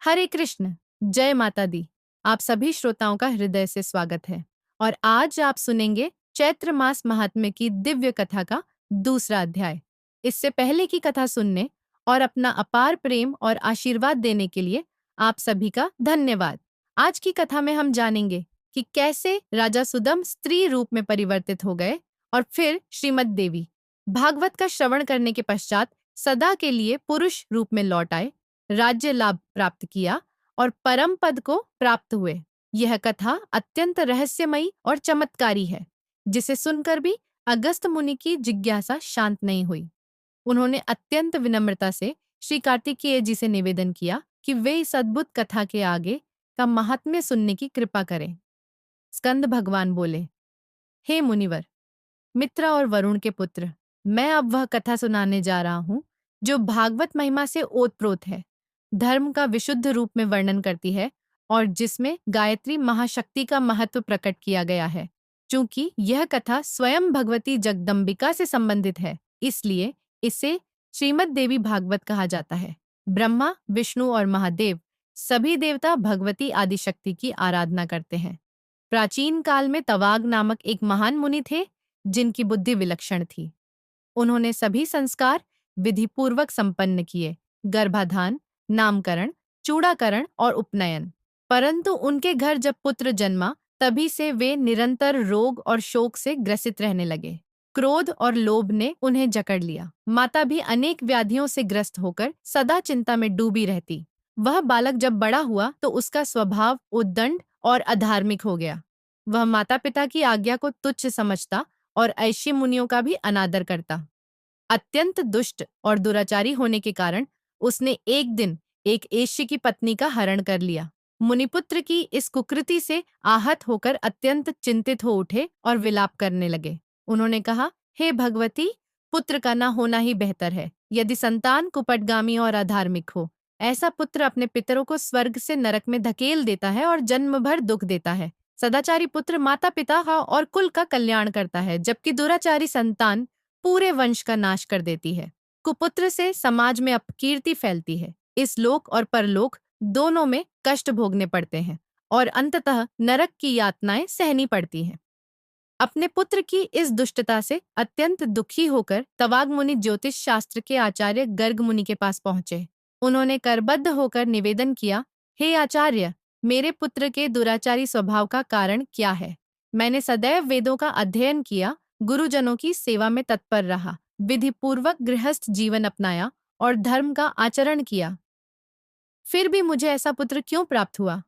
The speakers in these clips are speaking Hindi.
हरे कृष्ण। जय माता दी। आप सभी श्रोताओं का हृदय से स्वागत है। और आज आप सुनेंगे चैत्र मास महात्म्य की दिव्य कथा का दूसरा अध्याय। इससे पहले की कथा सुनने और अपना अपार प्रेम और आशीर्वाद देने के लिए आप सभी का धन्यवाद। आज की कथा में हम जानेंगे कि कैसे राजा सुदम स्त्री रूप में परिवर्तित हो गए और फिर श्रीमद देवी भागवत का श्रवण करने के पश्चात सदा के लिए पुरुष रूप में लौट आए, राज्य लाभ प्राप्त किया और परम पद को प्राप्त हुए। यह कथा अत्यंत रहस्यमयी और चमत्कारी है, जिसे सुनकर भी अगस्त मुनि की जिज्ञासा शांत नहीं हुई। उन्होंने अत्यंत विनम्रता से श्री कार्तिकेय जी से निवेदन किया कि वे इस अद्भुत कथा के आगे का महात्म्य सुनने की कृपा करें। स्कंद भगवान बोले, हे मुनिवर, मित्र और वरुण के पुत्र, मैं अब वह कथा सुनाने जा रहा हूँ जो भागवत महिमा से ओतप्रोत है, धर्म का विशुद्ध रूप में वर्णन करती है और जिसमें गायत्री महाशक्ति का महत्व प्रकट किया गया है। चूंकि यह कथा स्वयं भगवती जगदम्बिका से संबंधित है, इसलिए इसे श्रीमद देवी भागवत कहा जाता है। ब्रह्मा, विष्णु और महादेव सभी देवता भगवती आदिशक्ति की आराधना करते हैं। प्राचीन काल में तवाग नामक एक महान मुनि थे, जिनकी बुद्धि विलक्षण थी। उन्होंने सभी संस्कार विधिपूर्वक संपन्न किए, गर्भाधान, नामकरण, चूड़ाकरण और उपनयन। परंतु उनके घर जब पुत्र जन्मा, तभी से वे निरंतर रोग और शोक से ग्रसित रहने लगे। क्रोध और लोभ ने उन्हें जकड़ लिया। माता भी अनेक व्याधियों से ग्रस्त होकर सदा चिंता में डूबी रहती। वह बालक जब बड़ा हुआ तो उसका स्वभाव उद्दंड और अधार्मिक हो गया। वह माता पिता की आज्ञा को तुच्छ समझता और ऐशी मुनियों का भी अनादर करता। अत्यंत दुष्ट और दुराचारी होने के कारण उसने एक दिन एक ऐश्य की पत्नी का हरण कर लिया। मुनिपुत्र की इस कुकृति से आहत होकर अत्यंत चिंतित हो उठे और विलाप करने लगे। उन्होंने कहा, हे भगवती, पुत्र का ना होना ही बेहतर है। यदि संतान कुपटगामी और अधार्मिक हो, ऐसा पुत्र अपने पितरों को स्वर्ग से नरक में धकेल देता है और जन्म भर दुख देता है। सदाचारी पुत्र माता पिता का और कुल का कल्याण करता है, जबकि दुराचारी संतान पूरे वंश का नाश कर देती है। कुपुत्र से समाज में अपकीर्ति फैलती है। इस लोक और परलोक दोनों में कष्ट भोगने पड़ते हैं और अंततः नरक की यातनाएं सहनी पड़ती हैं। अपने पुत्र की इस दुष्टता से अत्यंत दुखी होकर तवाग मुनि ज्योतिष शास्त्र के आचार्य गर्ग मुनि के पास पहुंचे। उन्होंने करबद्ध होकर निवेदन किया, हे आचार्य, मेरे पुत्र के दुराचारी स्वभाव का कारण क्या है? मैंने सदैव वेदों का अध्ययन किया, गुरुजनों की सेवा में तत्पर रहा, विधि पूर्वक गृहस्थ जीवन अपनाया और धर्म का आचरण किया। फिर भी मुझे ऐसा पुत्र क्यों प्राप्त हुआ?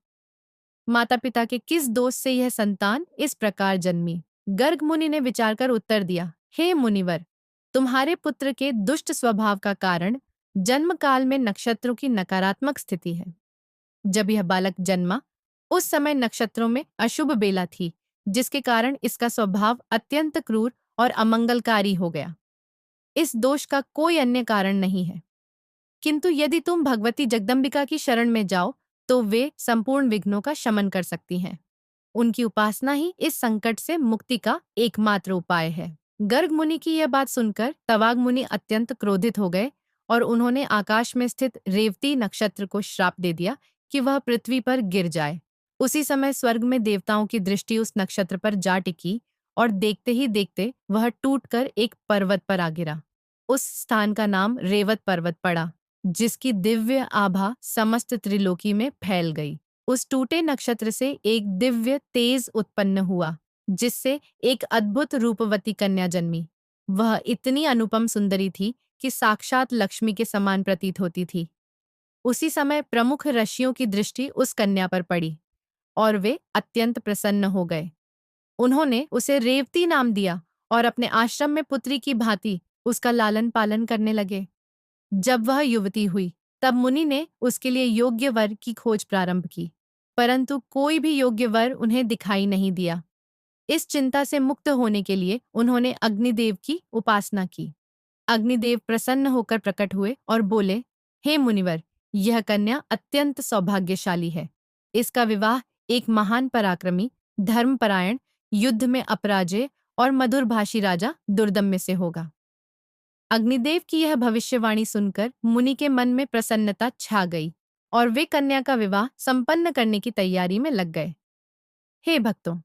माता पिता के किस दोष से यह संतान इस प्रकार जन्मी? गर्ग मुनि ने विचार कर उत्तर दिया, हे मुनिवर, तुम्हारे पुत्र के दुष्ट स्वभाव का कारण जन्म काल में नक्षत्रों की नकारात्मक स्थिति है। जब यह बालक जन्मा, उस समय नक्षत्रों में अशुभ बेला थी, जिसके कारण इसका स्वभाव अत्यंत क्रूर और अमंगलकारी हो गया। इस दोष का कोई अन्य कारण नहीं है। किंतु यदि तुम भगवती जगदम्बिका की शरण में जाओ तो वे संपूर्ण विघ्नों का शमन कर सकती हैं। उनकी उपासना ही इस संकट से मुक्ति का एकमात्र उपाय है। गर्ग मुनि की यह बात सुनकर तवाग मुनि अत्यंत क्रोधित हो गए और उन्होंने आकाश में स्थित रेवती नक्षत्र को श्राप दे दिया कि वह पृथ्वी पर गिर जाए। उसी समय स्वर्ग में देवताओं की दृष्टि उस नक्षत्र पर जा टिकी और देखते ही देखते वह टूटकर एक पर्वत पर आ गिरा। उस स्थान का नाम रेवत पर्वत पड़ा, जिसकी दिव्य आभा समस्त त्रिलोकी में फैल गई। उस टूटे नक्षत्र से एक दिव्य तेज उत्पन्न हुआ, जिससे एक अद्भुत रूपवती कन्या जन्मी। वह इतनी अनुपम सुंदरी थी कि साक्षात लक्ष्मी के समान प्रतीत होती थी। उसी समय प्रमुख ऋषियों की दृष्टि उस कन्या पर पड़ी और वे अत्यंत प्रसन्न हो गए। उन्होंने उसे रेवती नाम दिया और अपने आश्रम में पुत्री की भांति उसका लालन पालन करने लगे। जब वह युवती हुई, तब मुनि ने उसके लिए योग्य वर की खोज प्रारंभ की, परंतु कोई भी योग्य वर उन्हें दिखाई नहीं दिया। इस चिंता से मुक्त होने के लिए उन्होंने अग्निदेव की उपासना की। अग्निदेव प्रसन्न होकर प्रकट हुए और बोले, हे मुनिवर, यह कन्या अत्यंत सौभाग्यशाली है। इसका विवाह एक महान पराक्रमी, धर्मपरायण, युद्ध में अपराजेय और मधुरभाषी राजा दुर्दम्य से होगा। अग्निदेव की यह भविष्यवाणी सुनकर मुनि के मन में प्रसन्नता छा गई और वे कन्या का विवाह संपन्न करने की तैयारी में लग गए। हे भक्तों,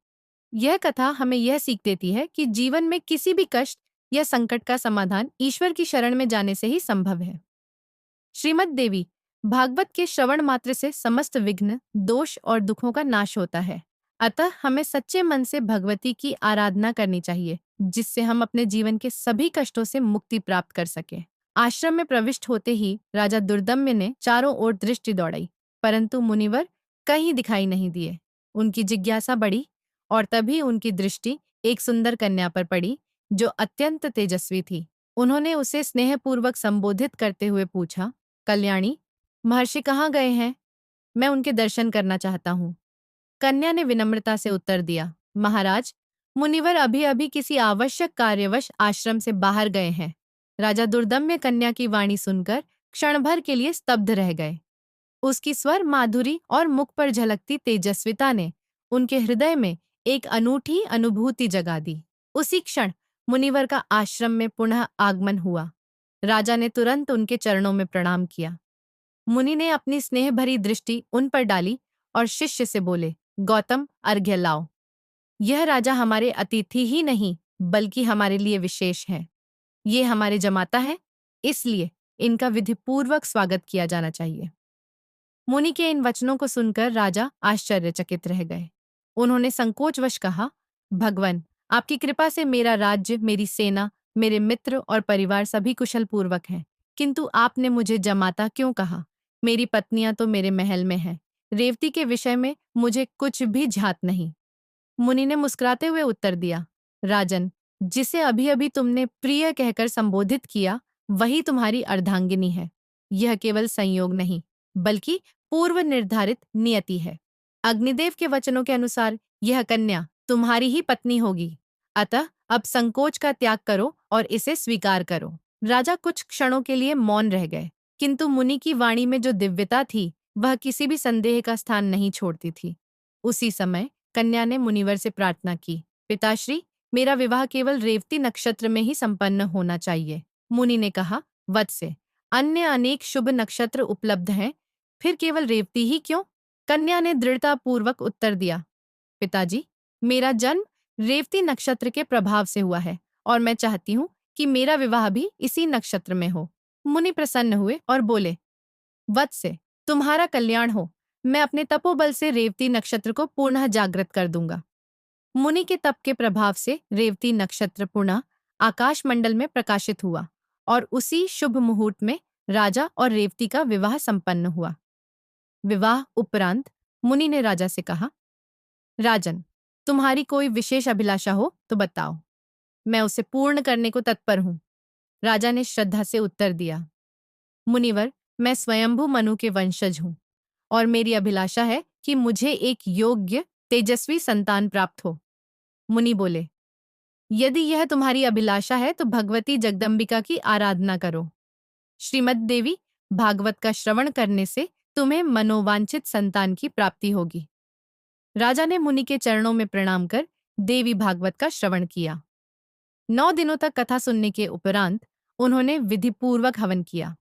यह कथा हमें यह सीख देती है कि जीवन में किसी भी कष्ट या संकट का समाधान ईश्वर की शरण में जाने से ही संभव है। श्रीमद् देवी भागवत के श्रवण मात्र से समस्त विघ्न, दोष और दुखों का नाश होता है। अतः हमें सच्चे मन से भगवती की आराधना करनी चाहिए, जिससे हम अपने जीवन के सभी कष्टों से मुक्ति प्राप्त कर सकें। आश्रम में प्रविष्ट होते ही राजा दुर्दम्य ने चारों ओर दृष्टि दौड़ाई, परंतु मुनिवर कहीं दिखाई नहीं दिए। उनकी जिज्ञासा बढ़ी और तभी उनकी दृष्टि एक सुंदर कन्या पर पड़ी, जो अत्यंत तेजस्वी थी। उन्होंने उसे स्नेहपूर्वक संबोधित करते हुए पूछा, कल्याणी, महर्षि कहाँ गए हैं? मैं उनके दर्शन करना चाहता हूँ। कन्या ने विनम्रता से उत्तर दिया, महाराज, मुनिवर अभी अभी किसी आवश्यक कार्यवश आश्रम से बाहर गए हैं। राजा दुर्दम्य कन्या की वाणी सुनकर क्षण भर के लिए स्तब्ध रह गए। उसकी स्वर माधुरी और मुख पर झलकती तेजस्विता ने उनके हृदय में एक अनूठी अनुभूति जगा दी। उसी क्षण मुनिवर का आश्रम में पुनः आगमन हुआ। राजा ने तुरंत उनके चरणों में प्रणाम किया। मुनि ने अपनी स्नेह भरी दृष्टि उन पर डाली और शिष्य से बोले, गौतम, अर्घ्य लाओ। यह राजा हमारे अतिथि ही नहीं बल्कि हमारे लिए विशेष है। ये हमारे जमाता है, इसलिए इनका विधिपूर्वक स्वागत किया जाना चाहिए। मुनि के इन वचनों को सुनकर राजा आश्चर्यचकित रह गए। उन्होंने संकोचवश कहा, भगवन, आपकी कृपा से मेरा राज्य, मेरी सेना, मेरे मित्र और परिवार सभी कुशल पूर्वक हैं, किंतु आपने मुझे जमाता क्यों कहा? मेरी पत्नियां तो मेरे महल में हैं। रेवती के विषय में मुझे कुछ भी झात नहीं। मुनि ने मुस्कुराते हुए उत्तर दिया, राजन, जिसे अभी अभी तुमने प्रिय कहकर संबोधित किया, वही तुम्हारी अर्धांगिनी है। यह केवल संयोग नहीं, बल्कि पूर्व निर्धारित नियति है। अग्निदेव के वचनों के अनुसार यह कन्या तुम्हारी ही पत्नी होगी। अतः अब संकोच का त्याग करो और इसे स्वीकार करो। राजा कुछ क्षणों के लिए मौन रह गए, किंतु मुनि की वाणी में जो दिव्यता थी, वह किसी भी संदेह का स्थान नहीं छोड़ती थी। उसी समय कन्या ने मुनिवर से प्रार्थना की, पिताश्री, मेरा विवाह केवल रेवती नक्षत्र में ही संपन्न होना चाहिए। मुनि ने कहा, वत्स्य, अन्य अनेक शुभ नक्षत्र उपलब्ध हैं, फिर केवल रेवती ही क्यों? कन्या ने दृढ़तापूर्वक उत्तर दिया, पिताजी, मेरा जन्म रेवती नक्षत्र के प्रभाव से हुआ है और मैं चाहती हूँ कि मेरा विवाह भी इसी नक्षत्र में हो। मुनि प्रसन्न हुए और बोले, वत्स्य, तुम्हारा कल्याण हो। मैं अपने तपोबल से रेवती नक्षत्र को पुनः जागृत कर दूंगा। मुनि के तप के प्रभाव से रेवती नक्षत्र पुनः आकाश मंडल में प्रकाशित हुआ और उसी शुभ मुहूर्त में राजा और रेवती का विवाह संपन्न हुआ। विवाह उपरांत मुनि ने राजा से कहा, राजन, तुम्हारी कोई विशेष अभिलाषा हो तो बताओ, मैं उसे पूर्ण करने को तत्पर हूं। राजा ने श्रद्धा से उत्तर दिया, मुनिवर, मैं स्वयंभू मनु के वंशज हूं और मेरी अभिलाषा है कि मुझे एक योग्य, तेजस्वी संतान प्राप्त हो। मुनि बोले, यदि यह तुम्हारी अभिलाषा है तो भगवती जगदम्बिका की आराधना करो। श्रीमद् देवी भागवत का श्रवण करने से तुम्हें मनोवांछित संतान की प्राप्ति होगी। राजा ने मुनि के चरणों में प्रणाम कर देवी भागवत का श्रवण किया। 9 दिनों तक कथा सुनने के उपरांत उन्होंने विधिपूर्वक हवन किया,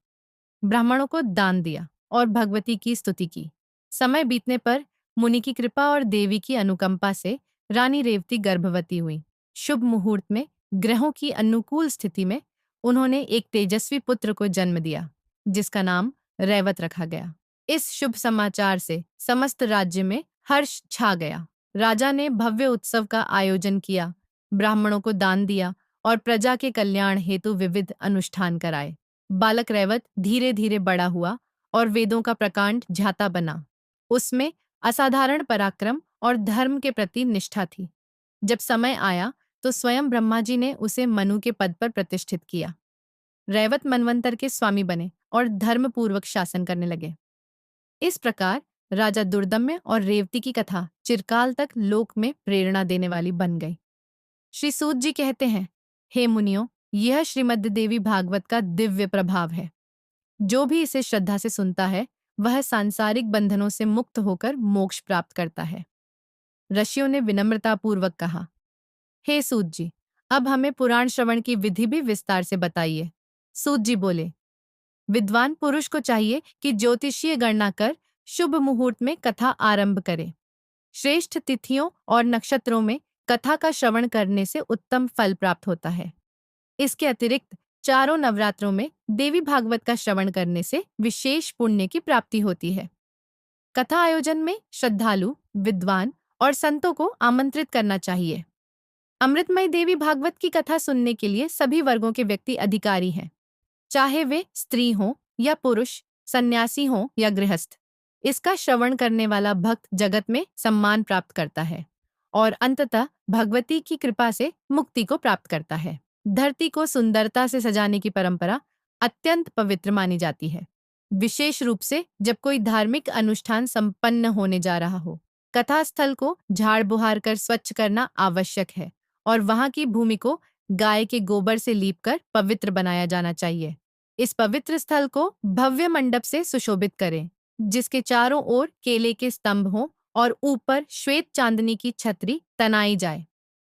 ब्राह्मणों को दान दिया और भगवती की स्तुति की। समय बीतने पर मुनि की कृपा और देवी की अनुकंपा से रानी रेवती गर्भवती हुई। शुभ मुहूर्त में ग्रहों की अनुकूल स्थिति में उन्होंने एक तेजस्वी पुत्र को जन्म दिया, जिसका नाम रैवत रखा गया। इस शुभ समाचार से समस्त राज्य में हर्ष छा गया। राजा ने भव्य उत्सव का आयोजन किया, ब्राह्मणों को दान दिया और प्रजा के कल्याण हेतु विविध अनुष्ठान कराए। बालक रैवत धीरे धीरे बड़ा हुआ और वेदों का प्रकांड झाता बना। उसमें असाधारण पराक्रम और धर्म के प्रति निष्ठा थी। जब समय आया तो स्वयं ब्रह्मा जी ने उसे मनु के पद पर प्रतिष्ठित किया। रैवत मनवंतर के स्वामी बने और धर्मपूर्वक शासन करने लगे। इस प्रकार राजा दुर्दम्य और रेवती की कथा चिरकाल तक लोक में प्रेरणा देने वाली बन गई। श्री सूत जी कहते हैं, हे मुनियों, यह श्रीमद् देवी भागवत का दिव्य प्रभाव है। जो भी इसे श्रद्धा से सुनता है, वह सांसारिक बंधनों से मुक्त होकर मोक्ष प्राप्त करता है। ऋषियों ने विनम्रतापूर्वक कहा, हे सूत जी, अब हमें पुराण श्रवण की विधि भी विस्तार से बताइए। सूत जी बोले, विद्वान पुरुष को चाहिए कि ज्योतिषीय गणना कर शुभ मुहूर्त में कथा आरंभ करे। श्रेष्ठ तिथियों और नक्षत्रों में कथा का श्रवण करने से उत्तम फल प्राप्त होता है। इसके अतिरिक्त चारों नवरात्रों में देवी भागवत का श्रवण करने से विशेष पुण्य की प्राप्ति होती है। कथा आयोजन में श्रद्धालु, विद्वान और संतों को आमंत्रित करना चाहिए। अमृतमयी देवी भागवत की कथा सुनने के लिए सभी वर्गों के व्यक्ति अधिकारी हैं, चाहे वे स्त्री हों या पुरुष, सन्यासी हों या गृहस्थ। इसका श्रवण करने वाला भक्त जगत में सम्मान प्राप्त करता है और अंततः भगवती की कृपा से मुक्ति को प्राप्त करता है। धरती को सुंदरता से सजाने की परंपरा अत्यंत पवित्र मानी जाती है, विशेष रूप से जब कोई धार्मिक अनुष्ठान संपन्न होने जा रहा हो। कथा स्थल को झाड़ बुहार कर स्वच्छ करना आवश्यक है और वहां की भूमि को गाय के गोबर से लीपकर पवित्र बनाया जाना चाहिए। इस पवित्र स्थल को भव्य मंडप से सुशोभित करें, जिसके चारों ओर केले के स्तंभ हों और ऊपर श्वेत चांदनी की छतरी तनाई जाए।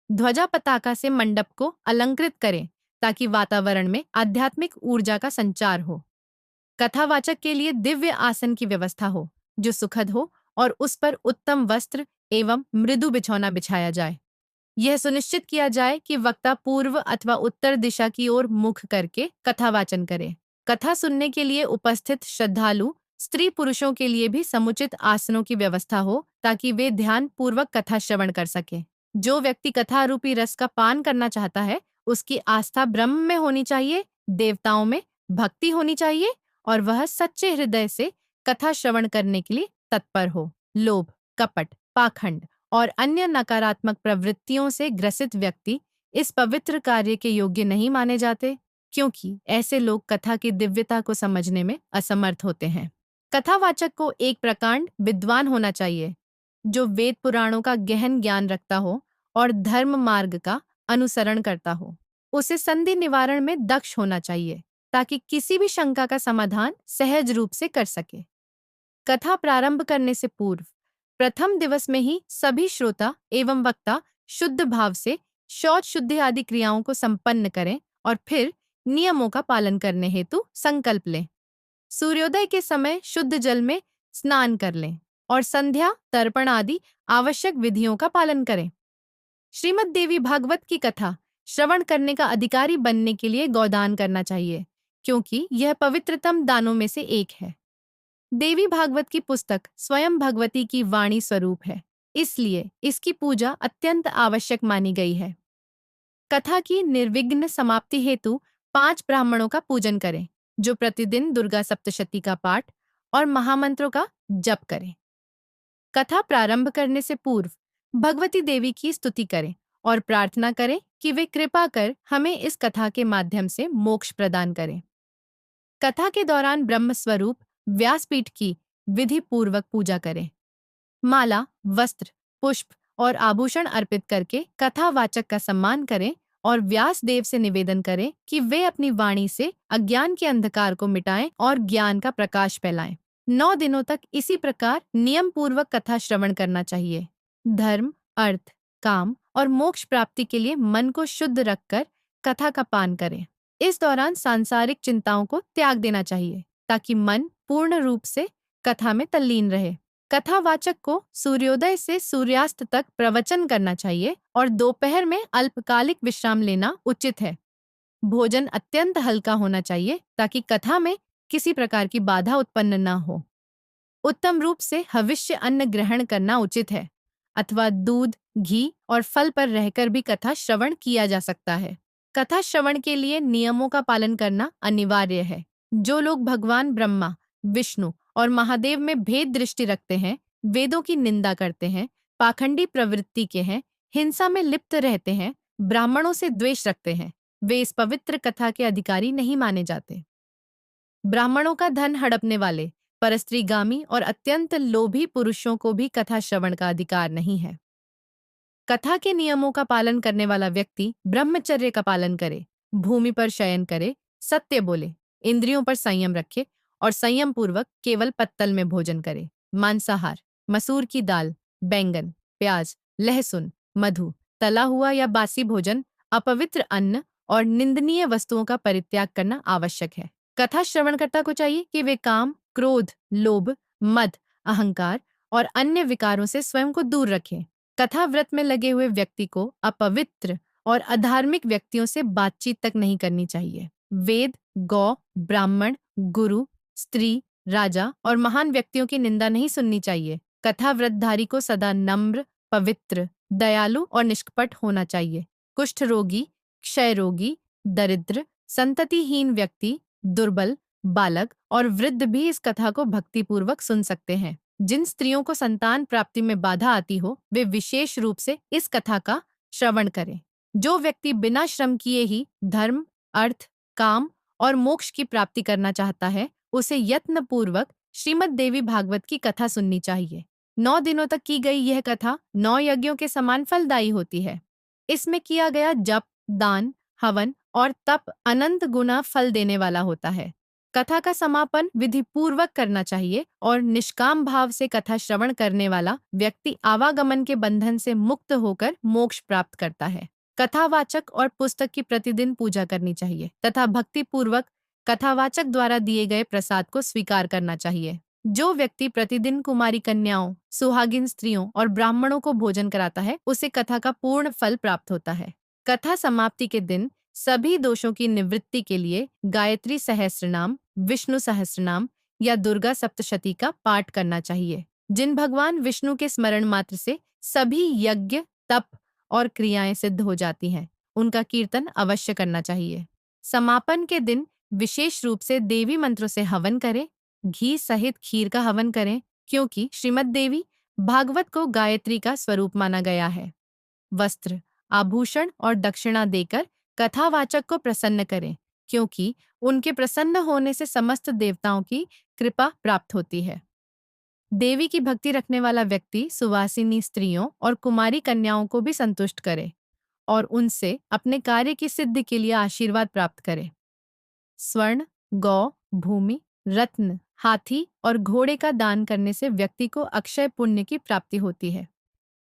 ध्वजा पताका से मंडप को अलंकृत करें ताकि वातावरण में आध्यात्मिक ऊर्जा का संचार हो। कथावाचक के लिए दिव्य आसन की व्यवस्था हो जो सुखद हो और उस पर उत्तम वस्त्र एवं मृदु बिछौना बिछाया जाए। यह सुनिश्चित किया जाए कि वक्ता पूर्व अथवा उत्तर दिशा की ओर मुख करके कथावाचन करे। कथा सुनने के लिए उपस्थित श्रद्धालु स्त्री पुरुषों के लिए भी समुचित आसनों की व्यवस्था हो ताकि वे ध्यान पूर्वक कथा श्रवण कर सके। जो व्यक्ति कथा रूपी रस का पान करना चाहता है, उसकी आस्था ब्रह्म में होनी चाहिए, देवताओं में भक्ति होनी चाहिए और वह सच्चे हृदय से कथा श्रवण करने के लिए तत्पर हो। लोभ, कपट, पाखंड और अन्य नकारात्मक प्रवृत्तियों से ग्रसित व्यक्ति इस पवित्र कार्य के योग्य नहीं माने जाते, क्योंकि ऐसे लोग कथा की दिव्यता को समझने में असमर्थ होते हैं। कथावाचक को एक प्रकांड विद्वान होना चाहिए जो वेद पुराणों का गहन ज्ञान रखता हो और धर्म मार्ग का अनुसरण करता हो। उसे संधि निवारण में दक्ष होना चाहिए ताकि किसी भी शंका का समाधान सहज रूप से कर सके। कथा प्रारंभ करने से पूर्व प्रथम दिवस में ही सभी श्रोता एवं वक्ता शुद्ध भाव से शौच शुद्धि आदि क्रियाओं को संपन्न करें और फिर नियमों का पालन करने हेतु संकल्प लें। सूर्योदय के समय शुद्ध जल में स्नान कर लें और संध्या, तर्पण आदि आवश्यक विधियों का पालन करें। श्रीमद् देवी भागवत की कथा श्रवण करने का अधिकारी बनने के लिए गौदान करना चाहिए, क्योंकि यह पवित्रतम दानों में से एक है। देवी भागवत की पुस्तक स्वयं भगवती की वाणी स्वरूप है, इसलिए इसकी पूजा अत्यंत आवश्यक मानी गई है। कथा की निर्विघ्न समाप्ति हेतु 5 ब्राह्मणों का पूजन करें, जो प्रतिदिन दुर्गा सप्तशती का पाठ और महामंत्रों का जप करें। कथा प्रारंभ करने से पूर्व भगवती देवी की स्तुति करें और प्रार्थना करें कि वे कृपा कर हमें इस कथा के माध्यम से मोक्ष प्रदान करें। कथा के दौरान ब्रह्म स्वरूप व्यासपीठ की विधि पूर्वक पूजा करें। माला, वस्त्र, पुष्प और आभूषण अर्पित करके कथावाचक का सम्मान करें और व्यास देव से निवेदन करें कि वे अपनी वाणी से अज्ञान के अंधकार को मिटाएं और ज्ञान का प्रकाश फैलाएं। 9 दिनों तक इसी प्रकार नियम पूर्वक कथा श्रवण करना चाहिए। धर्म, अर्थ, काम और मोक्ष प्राप्ति के लिए मन को शुद्ध रखकर कथा का पान करें। इस दौरान सांसारिक चिंताओं को त्याग देना चाहिए ताकि मन पूर्ण रूप से कथा में तल्लीन रहे। कथावाचक को सूर्योदय से सूर्यास्त तक प्रवचन करना चाहिए और दोपहर में अल्पकालिक विश्राम लेना उचित है। भोजन अत्यंत हल्का होना चाहिए ताकि कथा में किसी प्रकार की बाधा उत्पन्न न हो। उत्तम रूप से हविष्य अन्न ग्रहण करना उचित है, अथवा दूध, घी और फल पर रहकर भी कथा श्रवण किया जा सकता है। कथा श्रवण के लिए नियमों का पालन करना अनिवार्य है। जो लोग भगवान ब्रह्मा, विष्णु और महादेव में भेद दृष्टि रखते हैं, वेदों की निंदा करते हैं, पाखंडी प्रवृत्ति के हैं, हिंसा में लिप्त रहते हैं, ब्राह्मणों से द्वेष रखते हैं, वे इस पवित्र कथा के अधिकारी नहीं माने जाते। ब्राह्मणों का धन हड़पने वाले, परस्त्रीगामी और अत्यंत लोभी पुरुषों को भी कथा श्रवण का अधिकार नहीं है। कथा के नियमों का पालन करने वाला व्यक्ति ब्रह्मचर्य का पालन करे, भूमि पर शयन करे, सत्य बोले, इंद्रियों पर संयम रखे और संयम पूर्वक केवल पत्तल में भोजन करे। मांसाहार, मसूर की दाल, बैंगन, प्याज, लहसुन, मधु, तला हुआ या बासी भोजन, अपवित्र अन्न और निंदनीय वस्तुओं का परित्याग करना आवश्यक है। कथा श्रवणकर्ता को चाहिए कि वे काम, क्रोध, लोभ, मद, अहंकार और अन्य विकारों से स्वयं को दूर रखें। कथा व्रत में लगे हुए व्यक्ति को अपवित्र और अधार्मिक व्यक्तियों से बातचीत तक नहीं करनी चाहिए। वेद, गौ, ब्राह्मण, गुरु, स्त्री, राजा और महान व्यक्तियों की निंदा नहीं सुननी चाहिए। कथा व्रतधारी को सदा नम्र, पवित्र, दयालु और निष्कपट होना चाहिए। कुष्ठ रोगी, क्षय रोगी, दरिद्र, संततिहीन व्यक्ति, दुर्बल, बालक और वृद्ध भी इस कथा को भक्तिपूर्वक सुन सकते हैं। जिन स्त्रियों को संतान प्राप्ति में बाधा आती हो, वे विशेष रूप से इस कथा का श्रवण करें। जो व्यक्ति बिना श्रम किए ही धर्म, अर्थ, काम और मोक्ष की प्राप्ति करना चाहता है, उसे यत्न पूर्वक श्रीमद् देवी भागवत की कथा सुननी चाहिए। 9 दिनों तक की गई यह कथा 9 यज्ञों के समान फलदायी होती है। इसमें किया गया जप, दान, हवन और तप अनंत गुना फल देने वाला होता है। कथा का समापन विधि पूर्वक करना चाहिए और निष्काम भाव से कथा श्रवण करने वाला व्यक्ति आवागमन के बंधन से मुक्त होकर मोक्ष प्राप्त करता है। कथावाचक और पुस्तक की प्रतिदिन पूजा करनी चाहिए तथा भक्ति पूर्वक कथावाचक द्वारा दिए गए प्रसाद को स्वीकार करना चाहिए। जो व्यक्ति प्रतिदिन कुमारी कन्याओं, सुहागिन स्त्रियों और ब्राह्मणों को भोजन कराता है, उसे कथा का पूर्ण फल प्राप्त होता है। कथा समाप्ति के दिन सभी दोषों की निवृत्ति के लिए गायत्री सहस्त्रनाम, विष्णु सहस्त्रनाम या दुर्गा सप्तशती का पाठ करना चाहिए। जिन भगवान विष्णु के स्मरण मात्र से सभी यज्ञ, तप और क्रियाएं सिद्ध हो जाती हैं, उनका कीर्तन अवश्य करना चाहिए। समापन के दिन विशेष रूप से देवी मंत्रों से हवन करें, घी सहित खीर का हवन करें, क्योंकि श्रीमद् देवी भागवत को गायत्री का स्वरूप माना गया है। वस्त्र, आभूषण और दक्षिणा देकर कथावाचक को प्रसन्न करें, क्योंकि उनके प्रसन्न होने से समस्त देवताओं की कृपा प्राप्त होती है। देवी की भक्ति रखने वाला व्यक्ति सुवासिनी स्त्रियों और कुमारी कन्याओं को भी संतुष्ट करे और उनसे अपने कार्य की सिद्धि के लिए आशीर्वाद प्राप्त करे। स्वर्ण, गौ, भूमि, रत्न, हाथी और घोड़े का दान करने से व्यक्ति को अक्षय पुण्य की प्राप्ति होती है।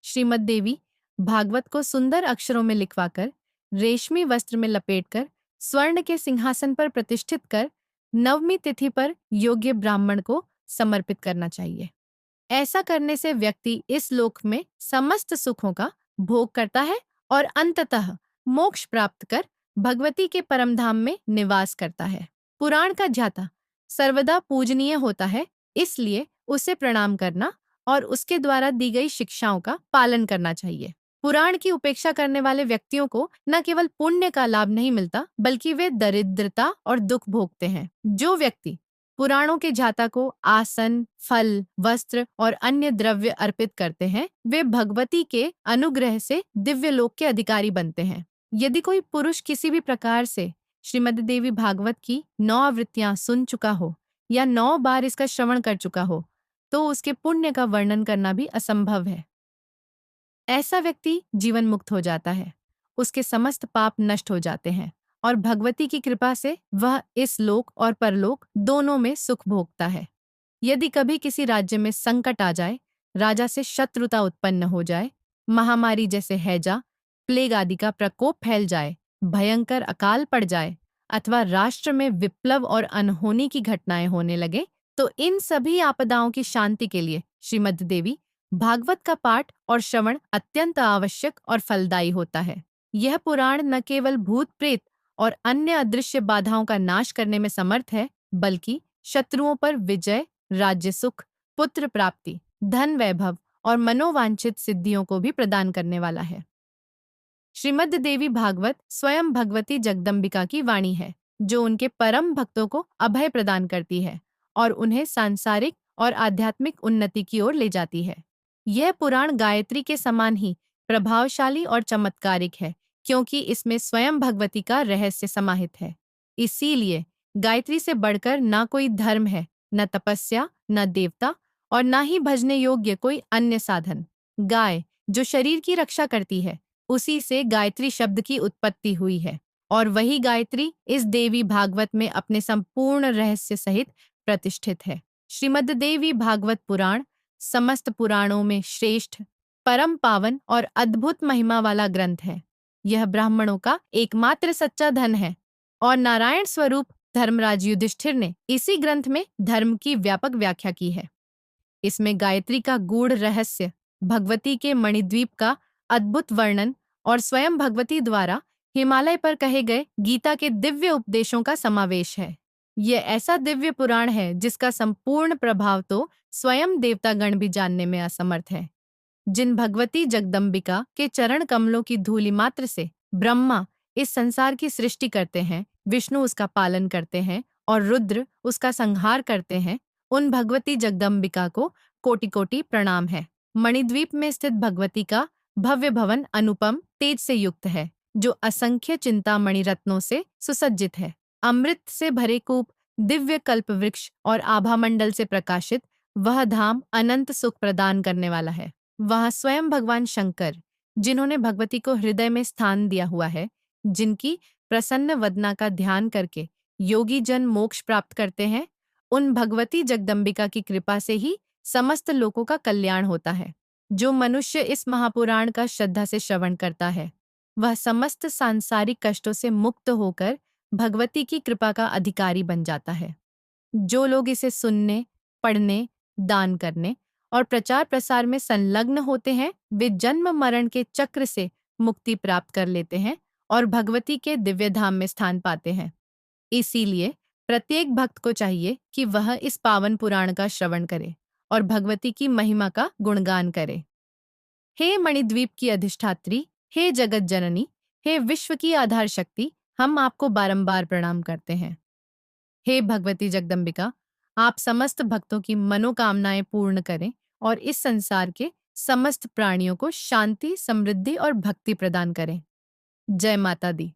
श्रीमद् देवी भागवत को सुंदर अक्षरों में लिखवाकर, रेशमी वस्त्र में लपेटकर, स्वर्ण के सिंहासन पर प्रतिष्ठित कर, नवमी तिथि पर योग्य ब्राह्मण को समर्पित करना चाहिए। ऐसा करने से व्यक्ति इस लोक में समस्त सुखों का भोग करता है और अंततः मोक्ष प्राप्त कर भगवती के परमधाम में निवास करता है। पुराण का ध्याता सर्वदा पूजनीय होता है, इसलिए उसे प्रणाम करना और उसके द्वारा दी गई शिक्षाओं का पालन करना चाहिए। पुराण की उपेक्षा करने वाले व्यक्तियों को न केवल पुण्य का लाभ नहीं मिलता, बल्कि वे दरिद्रता और दुख भोगते हैं। जो व्यक्ति पुराणों के ध्याता को आसन, फल, वस्त्र और अन्य द्रव्य अर्पित करते हैं, वे भगवती के अनुग्रह से दिव्य लोक के अधिकारी बनते हैं। यदि कोई पुरुष किसी भी प्रकार से श्रीमद् देवी भागवत की 9 आवृत्तियां सुन चुका हो या 9 बार इसका श्रवण कर चुका हो, तो उसके पुण्य का वर्णन करना भी असंभव है। ऐसा व्यक्ति जीवन मुक्त हो जाता है, उसके समस्त पाप नष्ट हो जाते हैं और भगवती की कृपा से वह इस लोक और परलोक दोनों में सुख भोगता है। यदि कभी किसी राज्य में संकट आ जाए, राजा से शत्रुता उत्पन्न हो जाए, महामारी जैसे हैजा, प्लेग आदि का प्रकोप फैल जाए, भयंकर अकाल पड़ जाए अथवा राष्ट्र में विप्लव और अनहोनी की घटनाएं होने लगे, तो इन सभी आपदाओं की शांति के लिए श्रीमद् देवी भागवत का पाठ और श्रवण अत्यंत आवश्यक और फलदायी होता है। यह पुराण न केवल भूत प्रेत और अन्य अदृश्य बाधाओं का नाश करने में समर्थ है, बल्कि शत्रुओं पर विजय, राज्य सुख, पुत्र प्राप्ति, धन वैभव और मनोवांछित सिद्धियों को भी प्रदान करने वाला है। श्रीमद् देवी भागवत स्वयं भगवती जगदम्बिका की वाणी है, जो उनके परम भक्तों को अभय प्रदान करती है और उन्हें सांसारिक और आध्यात्मिक उन्नति की ओर ले जाती है। यह पुराण गायत्री के समान ही प्रभावशाली और चमत्कारिक है, क्योंकि इसमें स्वयं भगवती का रहस्य समाहित है। इसीलिए गायत्री से बढ़कर ना कोई धर्म है, न तपस्या, न देवता और न ही भजने योग्य कोई अन्य साधन। गाय जो शरीर की रक्षा करती है, उसी से गायत्री शब्द की उत्पत्ति हुई है और वही गायत्री इस देवी भागवत में अपने संपूर्ण रहस्य सहित प्रतिष्ठित है। श्रीमद् देवी भागवत पुराण समस्त पुराणों में श्रेष्ठ, परम पावन और अद्भुत महिमा वाला ग्रंथ है। यह ब्राह्मणों का एकमात्र सच्चा धन है और नारायण स्वरूप धर्मराज युधिष्ठिर ने इसी ग्रंथ में धर्म की व्यापक व्याख्या की है। इसमें गायत्री का गूढ़ रहस्य, भगवती के मणिद्वीप का अद्भुत वर्णन और स्वयं भगवती द्वारा हिमालय पर कहे गए गीता के दिव्य उपदेशों का समावेश है। यह ऐसा दिव्य पुराण है जिसका संपूर्ण प्रभाव तो स्वयं देवतागण भी जानने में असमर्थ है। जिन भगवती जगदम्बिका के चरण कमलों की धूलि मात्र से ब्रह्मा इस संसार की सृष्टि करते हैं, विष्णु उसका पालन करते हैं और रुद्र उसका संहार करते हैं, उन भगवती जगदम्बिका को कोटि कोटि प्रणाम है। मणिद्वीप में स्थित भगवती का भव्य भवन अनुपम तेज से युक्त है, जो असंख्य चिंतामणि रत्नों से सुसज्जित है। अमृत से भरे कूप, दिव्य कल्प वृक्ष और आभामंडल से प्रकाशित वह धाम अनंत सुख प्रदान करने वाला है। वहाँ स्वयं भगवान शंकर, जिन्होंने भगवती को हृदय में स्थान दिया हुआ है, जिनकी प्रसन्न वदना का ध्यान करके योगी जन मोक्ष प्राप्त करते हैं, उन भगवती जगदम्बिका की कृपा से ही समस्त लोगों का कल्याण होता है। जो मनुष्य इस महापुराण का श्रद्धा से श्रवण करता है, वह समस्त सांसारिक कष्टों से मुक्त होकर भगवती की कृपा का अधिकारी बन जाता है। जो लोग इसे सुनने, पढ़ने, दान करने और प्रचार प्रसार में संलग्न होते हैं, वे जन्म मरण के चक्र से मुक्ति प्राप्त कर लेते हैं और भगवती के दिव्य धाम में स्थान पाते हैं। इसीलिए प्रत्येक भक्त को चाहिए कि वह इस पावन पुराण का श्रवण करे और भगवती की महिमा का गुणगान करे। हे मणिद्वीप की अधिष्ठात्री, हे जगत जननी, हे विश्व की आधार शक्ति, हम आपको बारंबार प्रणाम करते हैं। हे भगवती जगदम्बिका, आप समस्त भक्तों की मनोकामनाएं पूर्ण करें और इस संसार के समस्त प्राणियों को शांति, समृद्धि और भक्ति प्रदान करें। जय माता दी।